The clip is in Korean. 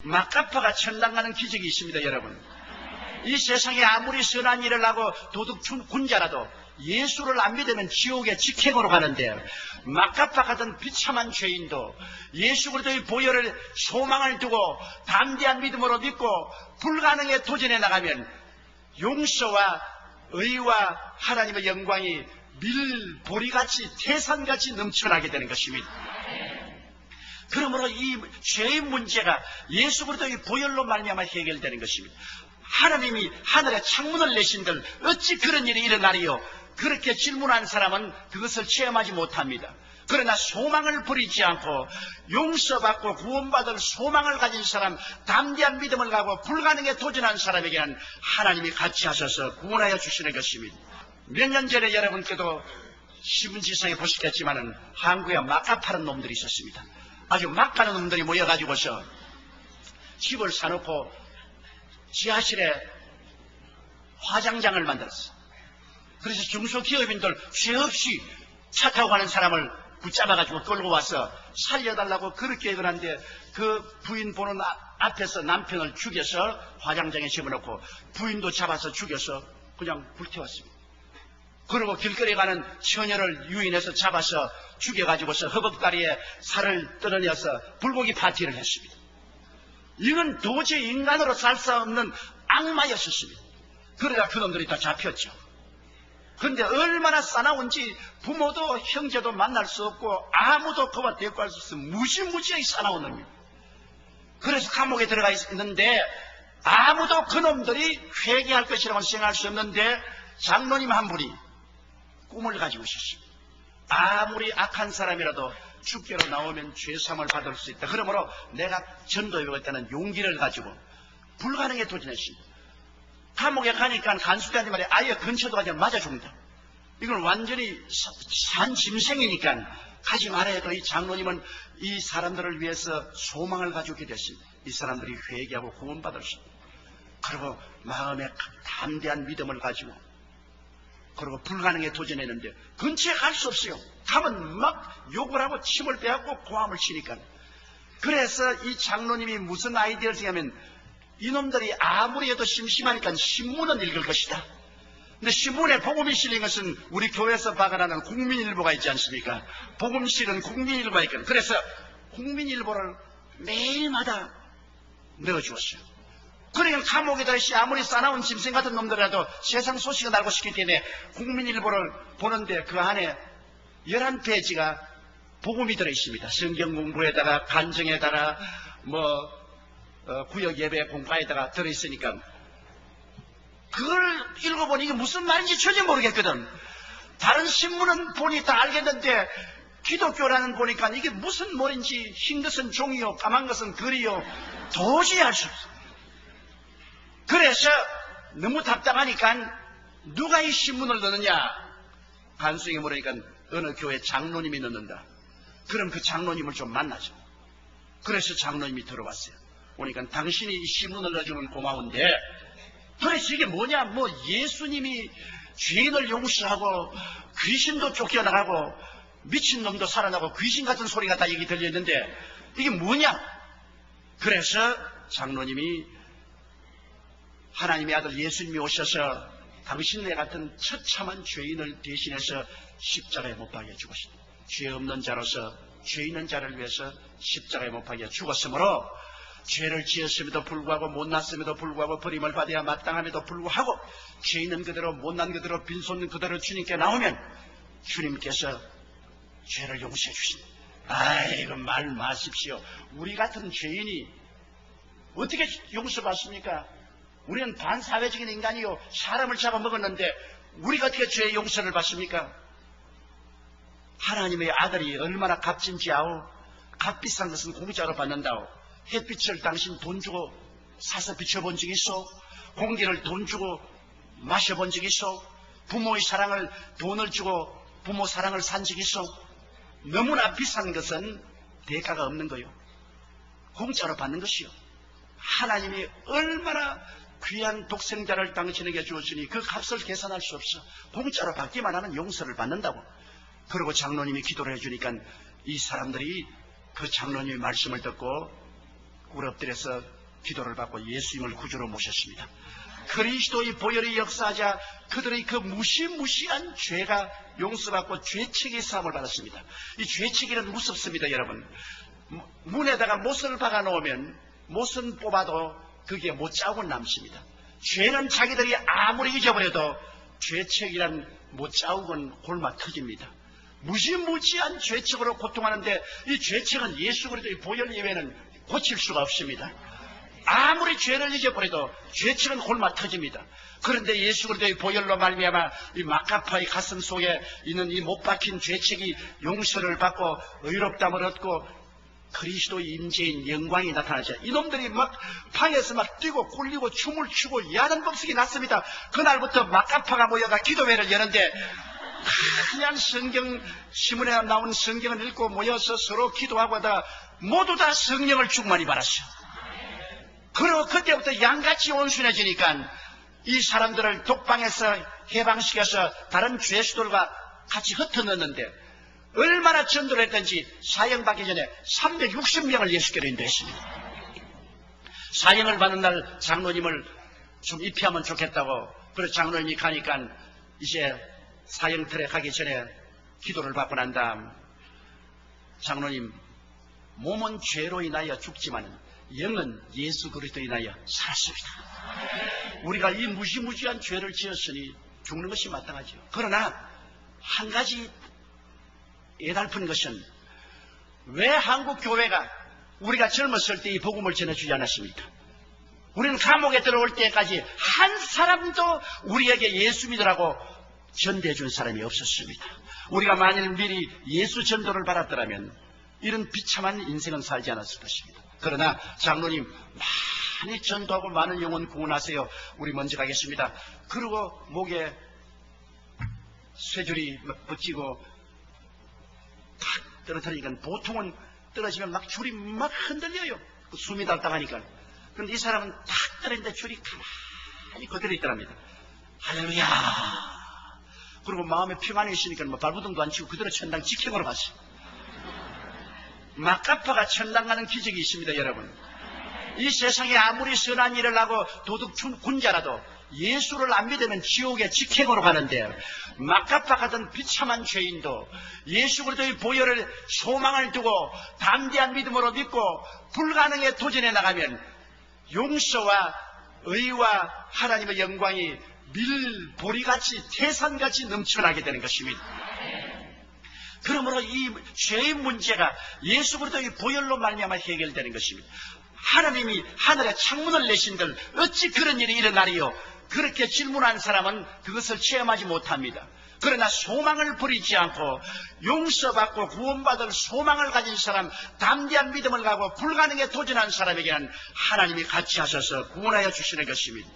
마카파가 천당 가는 기적이 있습니다, 여러분. 이 세상에 아무리 선한 일을 하고 도둑 군자라도 예수를 안 믿으면 지옥의 직행으로 가는데, 마카파 같은 비참한 죄인도 예수 그리스도의 보혈을 소망을 두고 담대한 믿음으로 믿고 불가능에 도전해 나가면 용서와 의와 하나님의 영광이 밀보리같이 태산같이 넘쳐나게 되는 것입니다. 그러므로 이 죄의 문제가 예수 그리스도의 보혈로 말미암아 해결되는 것입니다. 하나님이 하늘에 창문을 내신들 어찌 그런 일이 일어나리요? 그렇게 질문한 사람은 그것을 체험하지 못합니다. 그러나 소망을 버리지 않고 용서받고 구원받을 소망을 가진 사람, 담대한 믿음을 가고 불가능에 도전한 사람에게는 하나님이 같이 하셔서 구원하여 주시는 것입니다. 몇 년 전에 여러분께도 신문지상에 보셨겠지만은 한국에 막가 파는 놈들이 있었습니다. 아주 막 가는 놈들이 모여가지고서 집을 사놓고 지하실에 화장장을 만들었어. 그래서 중소기업인들 죄 없이 차 타고 가는 사람을 붙잡아가지고 끌고 와서 살려달라고 그렇게 그러는데, 그 부인 보는 앞에서 남편을 죽여서 화장장에 집어넣고 부인도 잡아서 죽여서 그냥 불태웠습니다. 그리고 길거리에 가는 처녀를 유인해서 잡아서 죽여가지고서 허벅다리에 살을 떨어내서 불고기 파티를 했습니다. 이건 도저히 인간으로 살 수 없는 악마였었습니다. 그러다 그놈들이 다 잡혔죠. 그런데 얼마나 싸나운지 부모도 형제도 만날 수 없고 아무도 그와 대꾸할 수 없으면 무지무지하게 싸나운 놈입니다. 그래서 감옥에 들어가 있는데 아무도 그놈들이 회개할 것이라고 생각할 수 없는데, 장로님 한 분이 꿈을 가지고 있었습니다. 아무리 악한 사람이라도 죽게로 나오면 죄사함을 받을 수 있다. 그러므로 내가 전도에 오겠다는 용기를 가지고 불가능에 도전했습니다. 감옥에 가니까 간수대한테 말해 아예 근처도 가지 않으면 맞아 죽는다. 이건 완전히 산 짐승이니까 가지 말아야 해도, 이 장로님은 이 사람들을 위해서 소망을 가지고 됐습니다. 이 사람들이 회개하고 구원받을 수 있다. 그리고 마음에 담대한 믿음을 가지고 그리고 불가능에 도전했는데 근처에 갈 수 없어요. 가면 막 욕을 하고 침을 빼앗고 고함을 치니까. 그래서 이 장로님이 무슨 아이디어를 쓰냐면, 이놈들이 아무리 해도 심심하니까 신문은 읽을 것이다. 근데 신문에 복음이 실린 것은 우리 교회에서 박아나는 국민일보가 있지 않습니까? 복음 실은 국민일보가 있거든. 그래서 국민일보를 매일마다 넣어주었어요. 그러니까 감옥에다 아무리 싸나운 짐승 같은 놈들이라도 세상 소식을 알고 싶기 때문에 국민일보를 보는데 그 안에 11페이지가 복음이 들어있습니다. 성경 공부에다가 간증에다가 구역 예배 공과에다가 들어있으니까 그걸 읽어보니 이게 무슨 말인지 전혀 모르겠거든. 다른 신문은 보니 다 알겠는데 기독교라는 보니까 이게 무슨 말인지, 흰 것은 종이요 까만 것은 글이요 도저히 알 수 없어. 그래서 너무 답답하니까 누가 이 신문을 넣느냐? 간수에게 물으니까 어느 교회 장로님이 넣는다. 그럼 그 장로님을 좀 만나죠. 그래서 장로님이 들어왔어요. 오니까 당신이 이 신문을 넣어주면 고마운데, 그래서 이게 뭐냐? 예수님이 죄인을 용서하고 귀신도 쫓겨나가고 미친놈도 살아나고 귀신 같은 소리가 다 여기 들렸는데 이게 뭐냐? 그래서 장로님이 하나님의 아들 예수님이 오셔서 당신네 같은 처참한 죄인을 대신해서 십자가에 못 박여 죽으신, 죄 없는 자로서 죄 있는 자를 위해서 십자가에 못 박여 죽었으므로 죄를 지었음에도 불구하고 못났음에도 불구하고 버림을 받아야 마땅함에도 불구하고 죄 있는 그대로 못난 그대로 빈손 그대로 주님께 나오면 주님께서 죄를 용서해 주신다. 아이고 말 마십시오. 우리 같은 죄인이 어떻게 용서받습니까? 우리는 반사회적인 인간이요 사람을 잡아먹었는데 우리가 어떻게 죄의 용서를 받습니까? 하나님의 아들이 얼마나 값진지 아오. 값비싼 것은 공짜로 받는다오. 햇빛을 당신 돈 주고 사서 비춰본 적 있어? 공기를 돈 주고 마셔본 적 있어? 부모의 사랑을 돈을 주고 부모 사랑을 산 적 있어? 너무나 비싼 것은 대가가 없는 거요. 공짜로 받는 것이요. 하나님이 얼마나 귀한 독생자를 당신에게 주었으니 그 값을 계산할 수 없어. 공짜로 받기만 하면 용서를 받는다고. 그리고 장로님이 기도를 해주니까 이 사람들이 그 장로님의 말씀을 듣고 꿇어 엎드려서 기도를 받고 예수님을 구주로 모셨습니다. 그리스도의 보혈이 역사하자 그들의 그 무시무시한 죄가 용서받고 죄책의 사함을 받았습니다. 이 죄책이는 무섭습니다, 여러분. 문에다가 못을 박아 놓으면 못은 뽑아도 그게 못자국은 남습니다. 죄는 자기들이 아무리 잊어버려도 죄책이란 못자국은 골마 터집니다. 무시무시한 죄책으로 고통하는데 이 죄책은 예수 그리스도의 보혈 이외에는 고칠 수가 없습니다. 아무리 죄를 잊어버려도 죄책은 골마 터집니다. 그런데 예수 그리스도의 보혈로 말미암아 이 마카파의 가슴 속에 있는 이 못 박힌 죄책이 용서를 받고 의롭다함을 얻고 그리스도의 임재인 영광이 나타나죠. 이놈들이 막 방에서 막 뛰고 굴리고 춤을 추고 야단 법석이 났습니다. 그날부터 마카파가 모여가 기도회를 여는데 그냥 성경 시문에 나온 성경을 읽고 모여서 서로 기도하고 하다가 모두 다 성령을 충만히 받았어요. 그리고 그때부터 양같이 온순해지니까 이 사람들을 독방에서 해방시켜서 다른 죄수들과 같이 흩어넣었는데 얼마나 전도를 했던지 사형받기 전에 360명을 예수께로 인도했습니다. 사형을 받는 날 장로님을 좀 입회하면 좋겠다고 그래서 장로님이 가니까 이제 사형틀에 가기 전에 기도를 받고 난 다음 장로님, 몸은 죄로 인하여 죽지만 영은 예수 그리스도로 인하여 살았습니다. 우리가 이 무시무시한 죄를 지었으니 죽는 것이 마땅하죠. 그러나 한 가지 애달픈 것은 왜 한국 교회가 우리가 젊었을 때 이 복음을 전해주지 않았습니까? 우리는 감옥에 들어올 때까지 한 사람도 우리에게 예수 믿으라고 전대해준 사람이 없었습니다. 우리가 만일 미리 예수 전도를 받았더라면 이런 비참한 인생은 살지 않았을 것입니다. 그러나 장로님 많이 전도하고 많은 영혼 구원하세요. 우리 먼저 가겠습니다. 그리고 목에 쇠줄이 붙이고 탁 떨어뜨리니까 보통은 떨어지면 막 줄이 막 흔들려요. 숨이 달딱하니까. 그런데 이 사람은 탁 떨어지는데 줄이 가만히 그대로 있더랍니다. 할렐루야. 그리고 마음에 평안이 있으니까 뭐 발부둥도 안 치고 그대로 천당 직행으로 갔어요. 마카파가 천당 가는 기적이 있습니다, 여러분. 이 세상에 아무리 선한 일을 하고 도둑 군자라도 예수를 안 믿으면 지옥에 직행으로 가는데 마카파 같은 비참한 죄인도 예수 그리스도의 보혈을 소망을 두고 담대한 믿음으로 믿고 불가능에 도전해 나가면 용서와 의와 하나님의 영광이 밀보리같이 태산같이 넘쳐나게 되는 것입니다. 그러므로 이 죄의 문제가 예수 그리스도의 보혈로 말미암아 해결되는 것입니다. 하나님이 하늘에 창문을 내신들 어찌 그런 일이 일어나리요? 그렇게 질문한 사람은 그것을 체험하지 못합니다. 그러나 소망을 버리지 않고 용서받고 구원받을 소망을 가진 사람, 담대한 믿음을 가고 불가능에 도전한 사람에게는 하나님이 같이 하셔서 구원하여 주시는 것입니다.